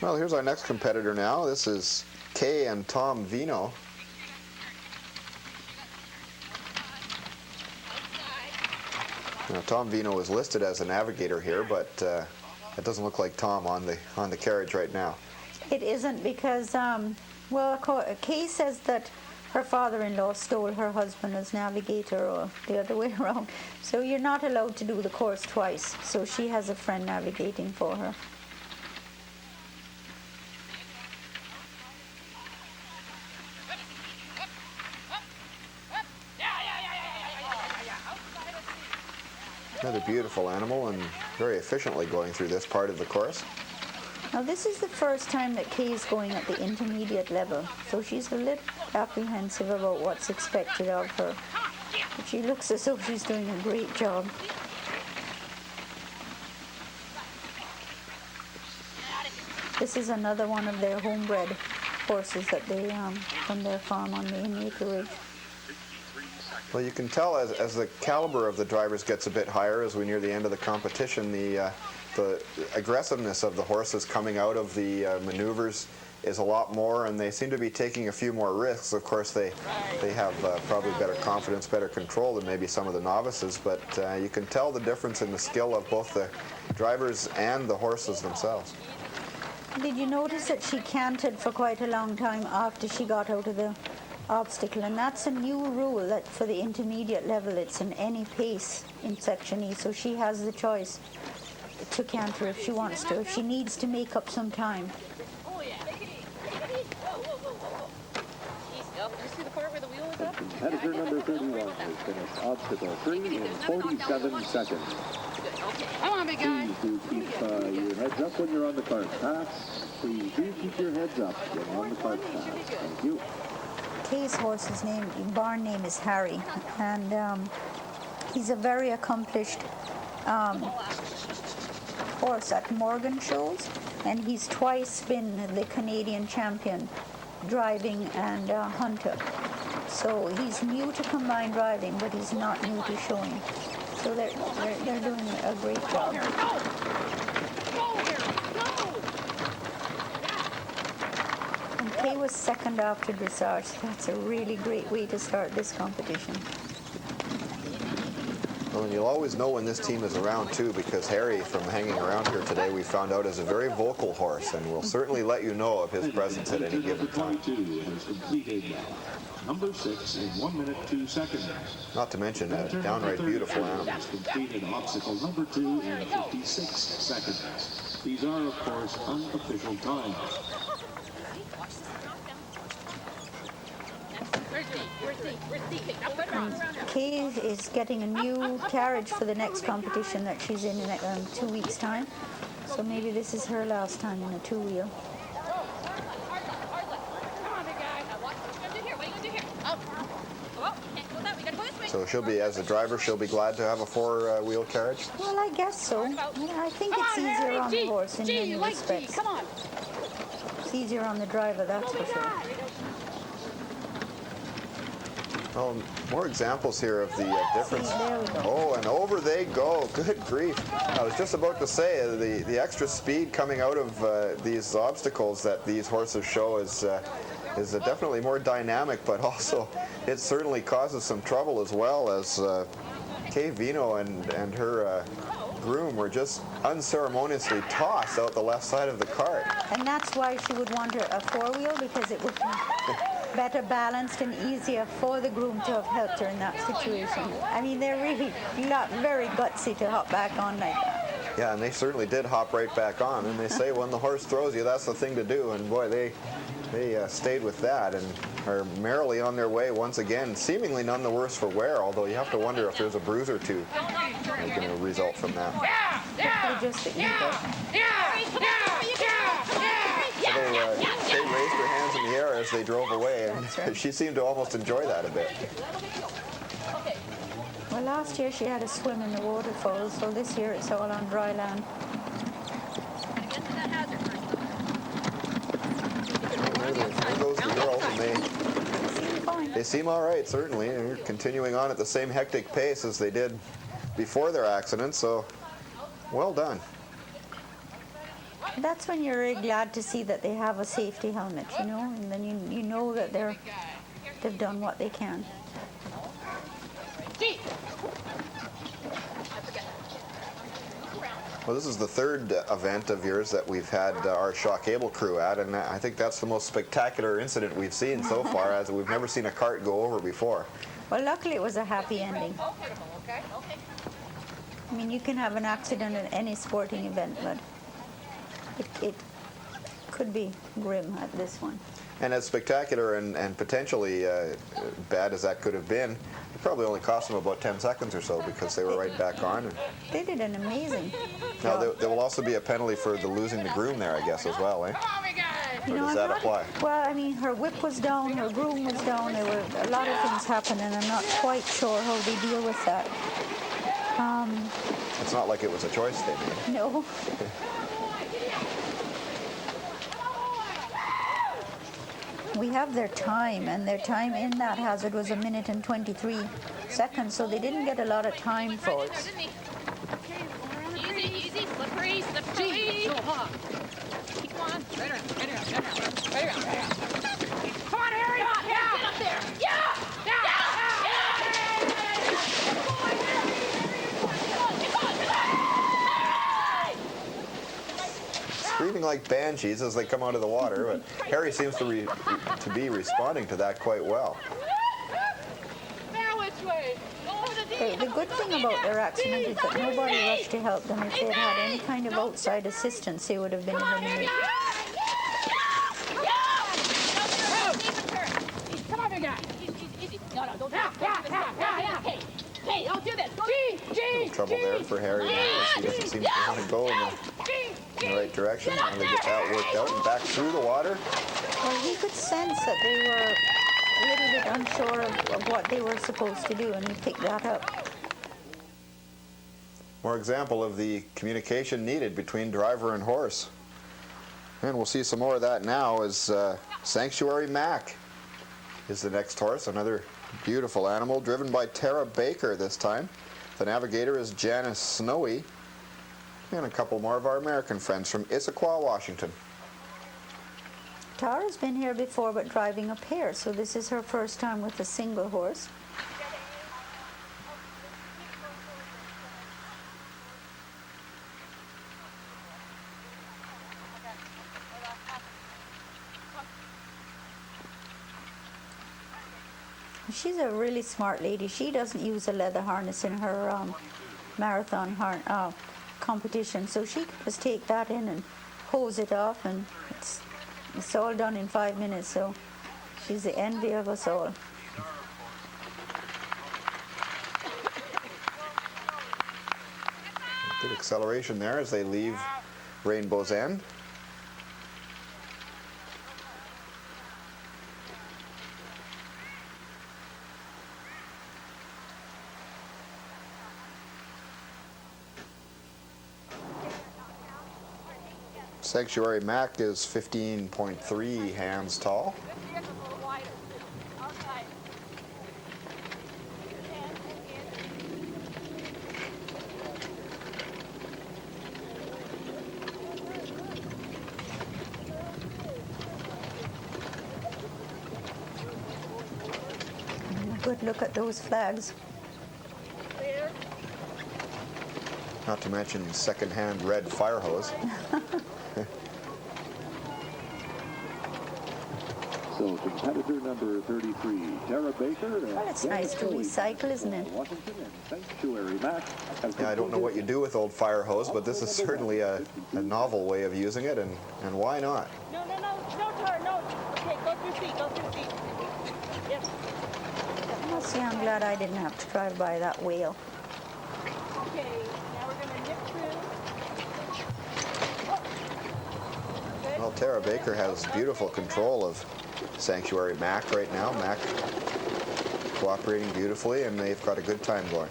Well, here's our next competitor now. This is Kay and Tom Veinotte. Now, Tom Veinotte is listed as a navigator here, but it doesn't look like Tom on the carriage right now. It isn't because, well, Kay says that her father-in-law stole her husband as navigator, or the other way around. So you're not allowed to do the course twice. So she has a friend navigating for her. Another beautiful animal and very efficiently going through this part of the course. Now this is the first time that Kay is going at the intermediate level, so she's a little apprehensive about what's expected of her. But she looks as though she's doing a great job. This is another one of their homebred horses that they from their farm on the acreage. Well, you can tell as the caliber of the drivers gets a bit higher as we near the end of the competition, the aggressiveness of the horses coming out of the maneuvers is a lot more, and they seem to be taking a few more risks. Of course, they have probably better confidence, better control than maybe some of the novices, but you can tell the difference in the skill of both the drivers and the horses themselves. Did you notice that she canted for quite a long time after she got out of the obstacle? And that's a new rule, that for the intermediate level it's in any pace in Section E, so she has the choice to canter if she wants to, if she needs to make up some time. Competitor number 31 has finished obstacle 3 in 47 seconds. Come on, big guy. Please do keep your heads up when you're on the cart paths. Please do keep your heads up when you're on the cart paths. Thank you. Kay's horse's barn name is Harry, and he's a very accomplished horse at Morgan shows, and he's twice been the Canadian champion driving and hunter. So he's new to combined driving, but he's not new to showing. So they're doing a great job. And Kay was second after dressage, so that's a really great way to start this competition. Well, and you'll always know when this team is around too, because Harry, from hanging around here today, we found out is a very vocal horse, and will certainly let you know of his presence at any given time. Number 6 in 1 minute 2 seconds. Not to mention a downright beautiful animal. Completed obstacle number 2 in 56 seconds. These are, of course, unofficial times. Kay is getting a new carriage for the next competition that she's in 2 weeks' time. So maybe this is her last time in a two-wheel. So she'll be, as a driver, she'll be glad to have a four-wheel carriage? Well, I guess so. Yeah, I think it's easier on the horse in many respects. Come on. It's easier on the driver, that's for sure. Well, more examples here of the difference. There we go. Oh, and over they go. Good grief. I was just about to say, the extra speed coming out of these obstacles that these horses show is definitely more dynamic, but also it certainly causes some trouble as well, as Kay Veinotte and her groom were just unceremoniously tossed out the left side of the cart. And that's why she would want a four-wheel, because it would be better balanced and easier for the groom to have helped her in that situation. I mean, they're really not very gutsy to hop back on like that. Yeah, and they certainly did hop right back on, and they say when the horse throws you, that's the thing to do, and boy, they stayed with that and are merrily on their way once again, seemingly none the worse for wear, although you have to wonder if there's a bruise or two going to result from that. Hopefully just the ego. They raised her hands in the air as they drove away, and right. She seemed to almost enjoy that a bit. Well, last year she had a swim in the waterfalls, so this year it's all on dry land. There goes the girls, and they seem all right, certainly. They're continuing on at the same hectic pace as they did before their accident, so well done. That's when you're really glad to see that they have a safety helmet, you know, and then you know that they've done what they can. Well, this is the third event of yours that we've had our Shaw Cable crew at, and I think that's the most spectacular incident we've seen so far, as we've never seen a cart go over before. Well, luckily it was a happy ending. I mean, you can have an accident at any sporting event, but it could be grim at this one. And as spectacular and potentially bad as that could have been, it probably only cost them about 10 seconds or so, because they were right back on. And They did an amazing now, job. there will also be a penalty for the losing the groom there, I guess, as well, eh? Or does that apply? Well, I mean, her whip was down, her groom was down. There were a lot of things happening, and I'm not quite sure how they deal with that. It's not like it was a choice they made. No. We have their time, and their time in that hazard was 1 minute and 23 seconds, so they didn't get a lot of time faults. Easy, easy, slippery, slippery. Keep on. Right around, right around, right around, right around, right around. Come on, Harry. Yeah, get up there. Yeah, yeah, Screaming like banshees as they come out of the water, but Harry seems to be responding to that quite well. Now which way? The good thing about their accident is that nobody rushed to help them. If they had had any kind of outside assistance, they would have been eliminated. Come on, big guy. Easy. No, don't do this. Yeah. Hey, don't do this. Little trouble there for Harry now, as he doesn't seem to want to go in the right direction. Now they get that worked out and back through the water. Well, he could sense that they were a little bit unsure of what they were supposed to do, and he picked that up. More example of the communication needed between driver and horse. And we'll see some more of that now as Sanctuary Mac is the next horse. Another beautiful animal driven by Tarrah Baker this time. The navigator is Janice Snowy. And a couple more of our American friends from Issaquah, Washington. Tara's been here before, but driving a pair, so this is her first time with a single horse. She's a really smart lady. She doesn't use a leather harness in her marathon competition, so she can just take that in and hose it off, and it's all done in 5 minutes, so she's the envy of us all. Good acceleration there as they leave Rainbow's End. Sanctuary Mac is 15.3 hands tall. Good look at those flags. Not to mention second-hand red fire hose. So competitor number 33, Tarrah Baker. Well, it's nice to recycle, isn't it? Washington and Sanctuary Mac. Yeah, I don't know what you do with old fire hose, but this is certainly a novel way of using it, and why not? No, Tarrah, no. Okay, go through seat. Yep. Well, see, I'm glad I didn't have to drive by that whale. Okay, now we're going to nip through. Well, Tarrah Baker has beautiful control of Sanctuary Mac right now. Mac cooperating beautifully, and they've got a good time going.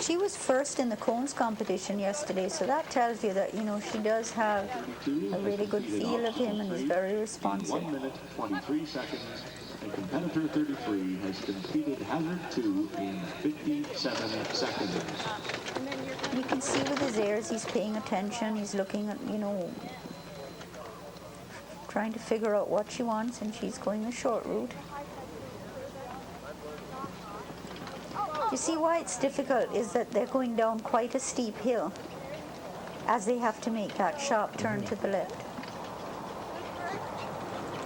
She was first in the cones competition yesterday, so that tells you that, you know, she does have a really good feel of him and is very responsive. 1 minute, 23 seconds, and competitor 33 has completed hazard 2 in 57 seconds. And then you're You can see with his ears he's paying attention. He's looking at, trying to figure out what she wants, and she's going the short route. You see why it's difficult is that they're going down quite a steep hill as they have to make that sharp turn to the left.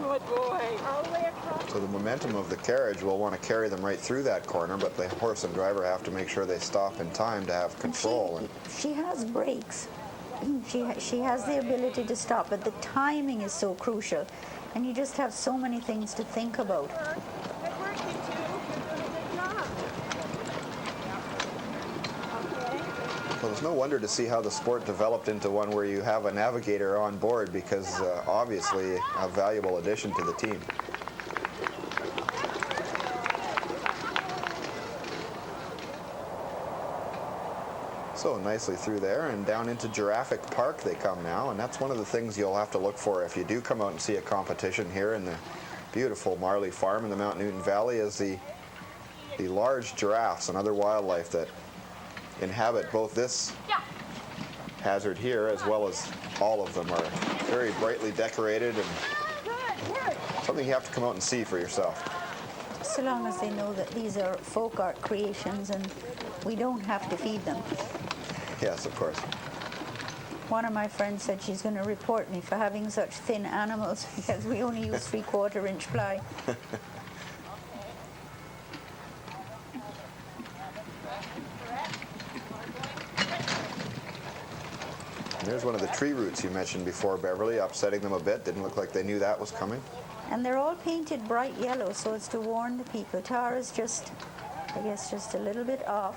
Good boy. All the way across. So the momentum of the carriage will want to carry them right through that corner, but the horse and driver have to make sure they stop in time to have control. She has brakes. She has the ability to stop, but the timing is so crucial, and you just have so many things to think about. Good work, you two. You're doing a good job. Okay. Well, there's no wonder to see how the sport developed into one where you have a navigator on board, because obviously a valuable addition to the team. So nicely through there and down into Giraffic Park they come now, and that's one of the things you'll have to look for if you do come out and see a competition here in the beautiful Marley Farm in the Mount Newton Valley, is the large giraffes and other wildlife that inhabit both this hazard here as well as all of them are very brightly decorated and something you have to come out and see for yourself. So long as they know that these are folk art creations and we don't have to feed them. Yes, of course. One of my friends said she's going to report me for having such thin animals because we only use 3/4 inch ply. There's one of the tree roots you mentioned before, Beverly, upsetting them a bit. Didn't look like they knew that was coming. And they're all painted bright yellow so as to warn the people. Tarrah's just, I guess, just a little bit off.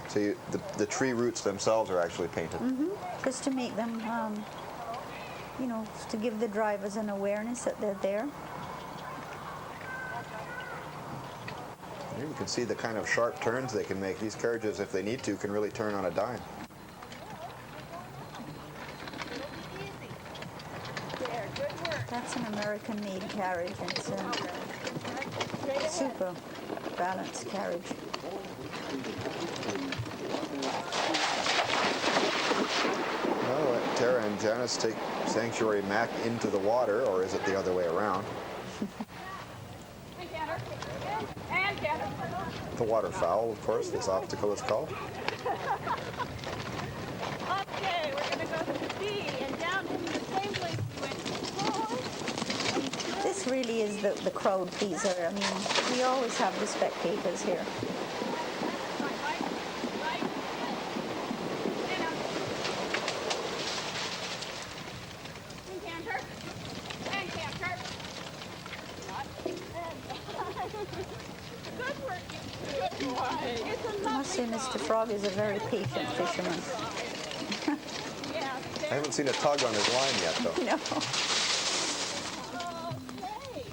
So the tree roots themselves are actually painted. Just to make them, to give the drivers an awareness that they're there. Here you can see the kind of sharp turns they can make. These carriages, if they need to, can really turn on a dime. That's an American-made carriage. It's a super balanced carriage. Well, let Tarrah and Janice take Sanctuary Mac into the water, or is it the other way around? And Canner. The waterfowl, of course, this obstacle is called. Okay, we're going to go to the B and down into the same place we went before. This really is the crowd pleaser. I mean, we always have the spectators here. I must say Mr. Frog is a very patient fisherman. I haven't seen a tug on his line yet, though. No. Okay.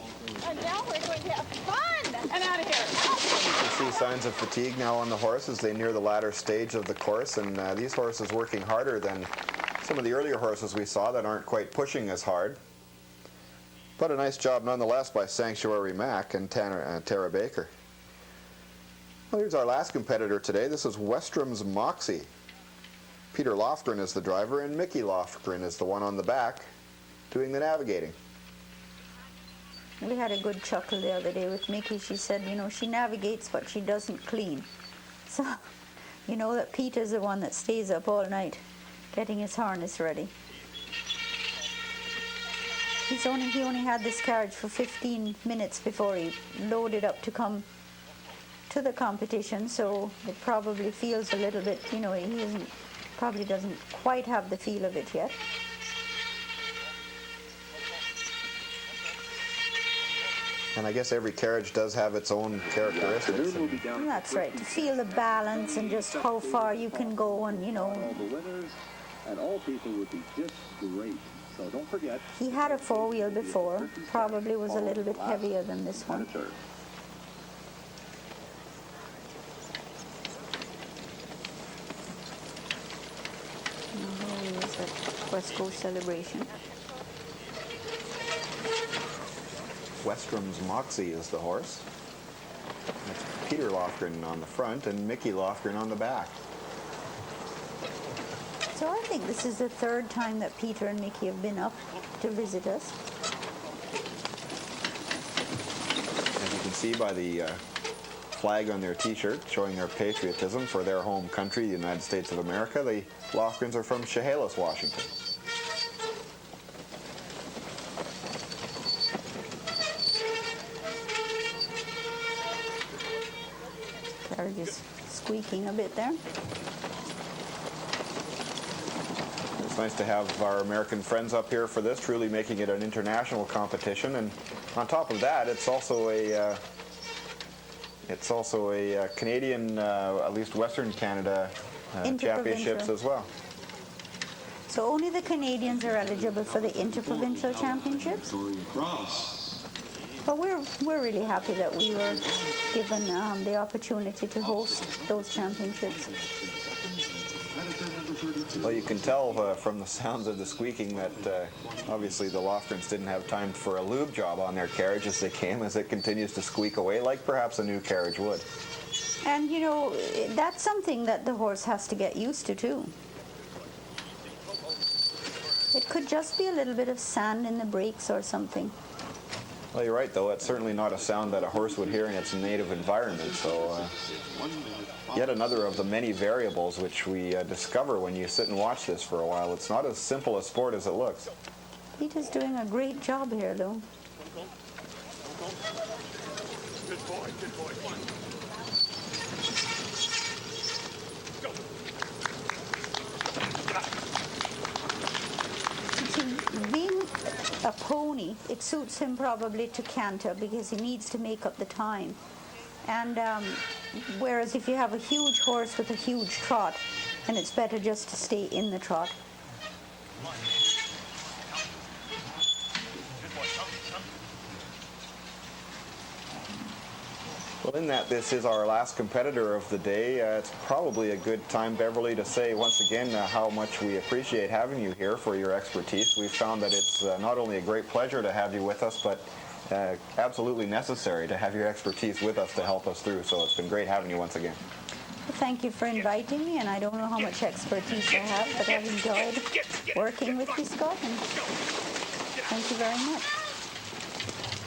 And now we're going to have fun. And out of here. You see signs of fatigue now on the horse as they near the latter stage of the course, and these horses working harder than some of the earlier horses we saw that aren't quite pushing as hard. But a nice job nonetheless by Sanctuary Mac and Tarrah Baker. Well, here's our last competitor today. This is Westrum's Moxy. Peter Lofgren is the driver, and Mickey Lofgren is the one on the back doing the navigating. We had a good chuckle the other day with Mickey. She said, she navigates, but she doesn't clean. So, that Peter's the one that stays up all night getting his harness ready. He only had this carriage for 15 minutes before he loaded up to come to the competition, so it probably feels a little bit, he probably doesn't quite have the feel of it yet. And I guess every carriage does have its own characteristics. And that's right, to feel the balance and just how far you can go and, All the winners and all people would be just great. So don't forget. He had a four-wheel before, probably was a little bit heavier than this one. And here he is at West Coast Celebration. Westrum's Moxy is the horse. It's Peter Lofgren on the front and Mickey Lofgren on the back. So I think this is the third time that Peter and Mickey have been up to visit us. As you can see by the flag on their t-shirt showing their patriotism for their home country, the United States of America, the Lofgrens are from Chehalis, Washington. Carriage is squeaking a bit there. It's nice to have our American friends up here for this, truly making it an international competition. And on top of that, it's also a Canadian, at least Western Canada, championships as well. So only the Canadians are eligible for the interprovincial championships. But we're really happy that we were given the opportunity to host those championships. Well, you can tell from the sounds of the squeaking that obviously the Lofgrens didn't have time for a lube job on their carriage as they came, as it continues to squeak away like perhaps a new carriage would. And you know, that's something that the horse has to get used to too. It could just be a little bit of sand in the brakes or something. Well, you're right, though. It's certainly not a sound that a horse would hear in its native environment. So yet another of the many variables which we discover when you sit and watch this for a while. It's not as simple a sport as it looks. Peter's doing a great job here, though. Good boy, good boy. Being a pony, it suits him probably to canter because he needs to make up the time. And whereas if you have a huge horse with a huge trot, then it's better just to stay in the trot. Well, in that this is our last competitor of the day, it's probably a good time, Beverly, to say once again how much we appreciate having you here for your expertise. We've found that it's not only a great pleasure to have you with us, but absolutely necessary to have your expertise with us to help us through. So it's been great having you once again. Thank you for inviting me, and I don't know how much expertise I have, but I've enjoyed working with you, Scott, and thank you very much.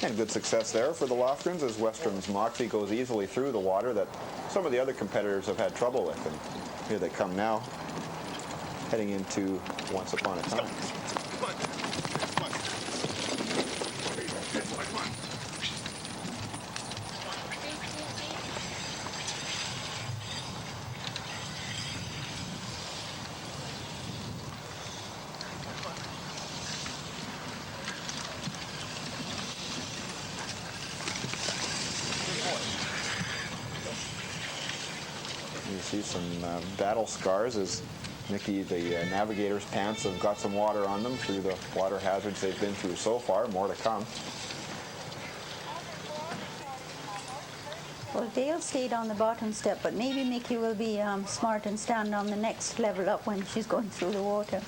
And good success there for the Lofgrens as Westrum's Moxy goes easily through the water that some of the other competitors have had trouble with. And here they come now, heading into Once Upon a Time. You see some battle scars as Mickey, the navigator's pants have got some water on them through the water hazards they've been through so far. More to come. Well, Dale stayed on the bottom step, but maybe Mickey will be smart and stand on the next level up when she's going through the water.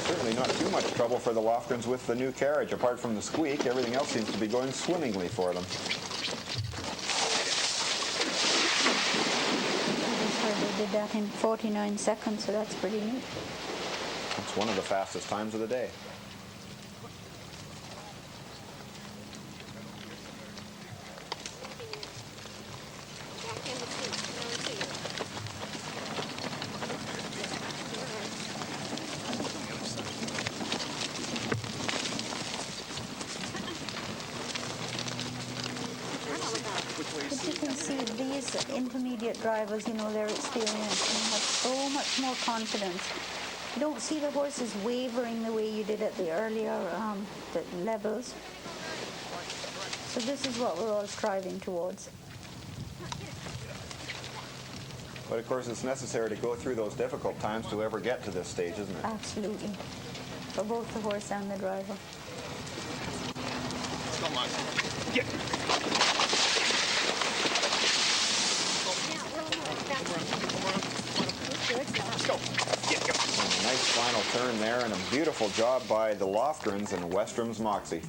Certainly not too much trouble for the Lofgrens with the new carriage. Apart from the squeak, everything else seems to be going swimmingly for them. They did that in 49 seconds, so that's pretty neat. It's one of the fastest times of the day. But you can see these intermediate drivers, you know, they're experienced and have so much more confidence. You don't see the horses wavering the way you did at the earlier the levels. So this is what we're all striving towards. But of course, it's necessary to go through those difficult times to ever get to this stage, isn't it? Absolutely. For both the horse and the driver. Come on. Get. Nice final turn there, and a beautiful job by the Lofgrens and Westrum's Moxy.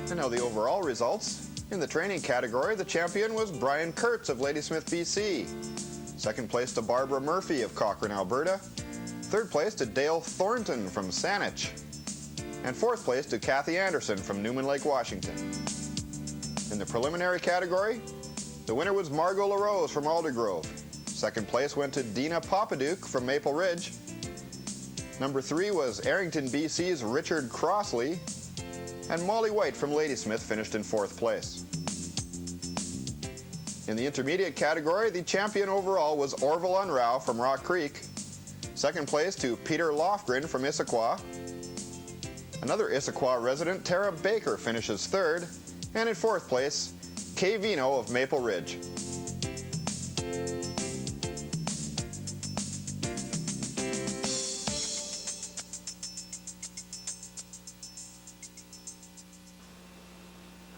And now the overall results. In the training category, the champion was Brian Kurtz of Ladysmith, BC. Second place to Barbara Murphy of Cochrane, Alberta. Third place to Dale Thornton from Saanich. And fourth place to Kathy Anderson from Newman Lake, Washington. In the preliminary category, the winner was Margot LaRose from Aldergrove. Second place went to Dina Papaduke from Maple Ridge. Number 3 was Arrington, BC's Richard Crossley. And Molly White from Ladysmith finished in fourth place. In the intermediate category, the champion overall was Orville Unrau from Rock Creek. Second place to Peter Lofgren from Issaquah. Another Issaquah resident, Tara Baker, finishes third. And in fourth place, Kay Veinotte of Maple Ridge.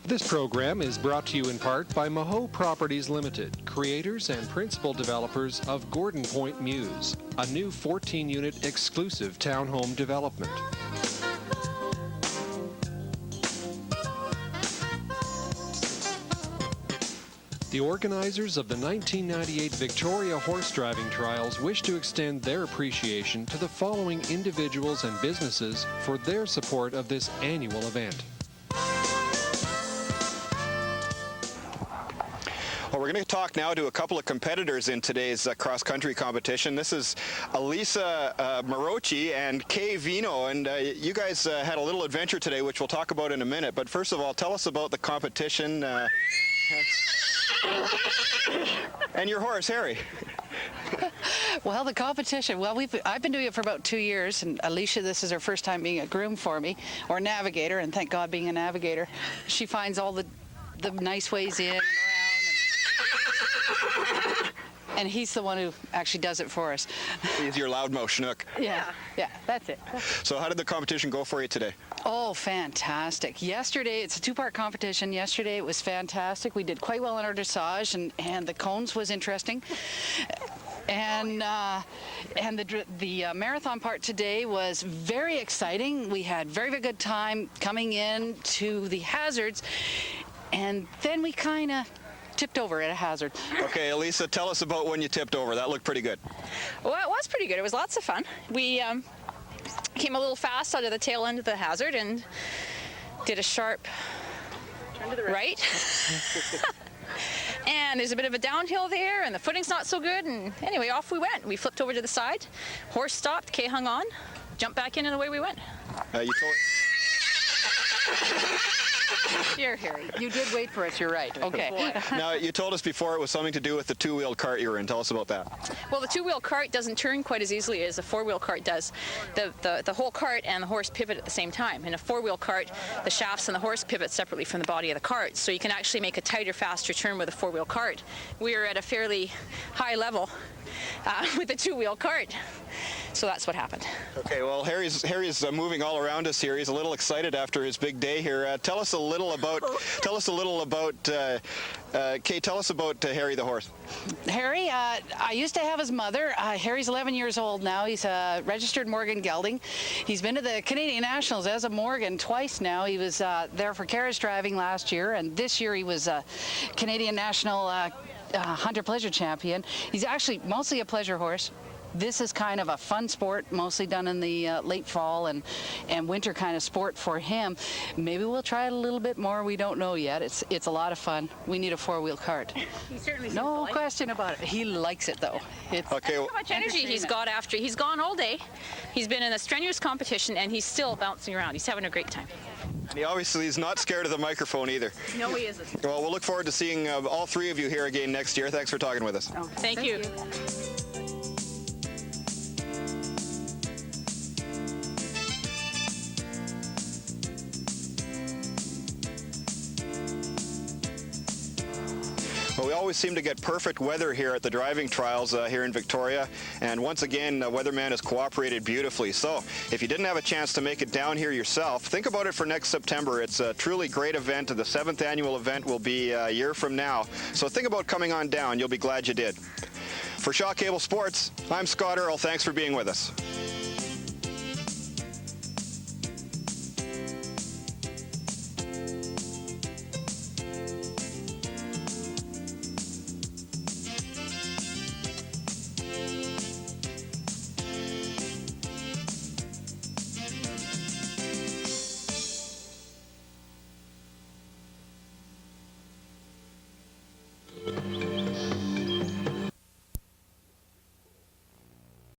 This program is brought to you in part by Maho Properties Limited, creators and principal developers of Gordon Point Mews, a new 14-unit exclusive townhome development. The organizers of the 1998 Victoria Horse Driving Trials wish to extend their appreciation to the following individuals and businesses for their support of this annual event. Well, we're going to talk now to a couple of competitors in today's cross-country competition. This is Elisa Marocchi and Kay Veinotte, and you guys had a little adventure today, which we'll talk about in a minute. But first of all, tell us about the competition and your horse, Harry. Well, the competition, I've been doing it for about 2 years, and Alicia, this is her first time being a groom for me, or navigator, and thank God being a navigator. She finds all the nice ways in and around. And he's the one who actually does it for us. He's your loudmouth schnook. Yeah, that's it. So how did the competition go for you today? Oh, fantastic. Yesterday, it's a two-part competition. Yesterday, it was fantastic. We did quite well in our dressage, and the cones was interesting. And the marathon part today was very exciting. We had very, very good time coming in to the hazards, and then we kind of tipped over at a hazard. Okay, Elisa, tell us about when you tipped over. That looked pretty good. Well, it was pretty good. It was lots of fun. We came a little fast out of the tail end of the hazard and did a sharp turn to the right. And there's a bit of a downhill there, and the footing's not so good. And anyway, off we went. We flipped over to the side. Horse stopped. Kay hung on. Jumped back in, and away we went. You told. Here, Harry. You did wait for us. You're right. Okay. Now, you told us before it was something to do with the two-wheeled cart you were in. Tell us about that. Well, the two-wheel cart doesn't turn quite as easily as a four-wheel cart does. The whole cart and the horse pivot at the same time. In a four-wheel cart, the shafts and the horse pivot separately from the body of the cart, so you can actually make a tighter, faster turn with a four-wheel cart. We are at a fairly high level with a two-wheel cart. So that's what happened. Okay, well, Harry's moving all around us here. He's a little excited after his big day here. Tell us a little about Kay, tell us about Harry the horse. Harry, I used to have his mother. Harry's 11 years old now. He's a registered Morgan gelding. He's been to the Canadian Nationals as a Morgan twice now. He was there for carriage driving last year, and this year he was a Canadian National Hunter Pleasure Champion. He's actually mostly a pleasure horse. This is kind of a fun sport, mostly done in the late fall and winter kind of sport for him. Maybe we'll try it a little bit more. We don't know yet. It's a lot of fun. We need a four-wheel cart. He certainly no question about it. He likes it though. It's okay. How much energy he's got after he's gone all day. He's been in a strenuous competition and he's still bouncing around. He's having a great time. He obviously is not scared of the microphone either. No, he isn't. Well, we'll look forward to seeing all three of you here again next year. Thanks for talking with us. Oh, Thank you. Well, We always seem to get perfect weather here at the driving trials here in Victoria, and once again, Weatherman has cooperated beautifully. So if you didn't have a chance to make it down here yourself, think about it for next September. It's a truly great event. The 7th annual event will be a year from now. So think about coming on down. You'll be glad you did. For Shaw Cable Sports, I'm Scott Earl. Thanks for being with us.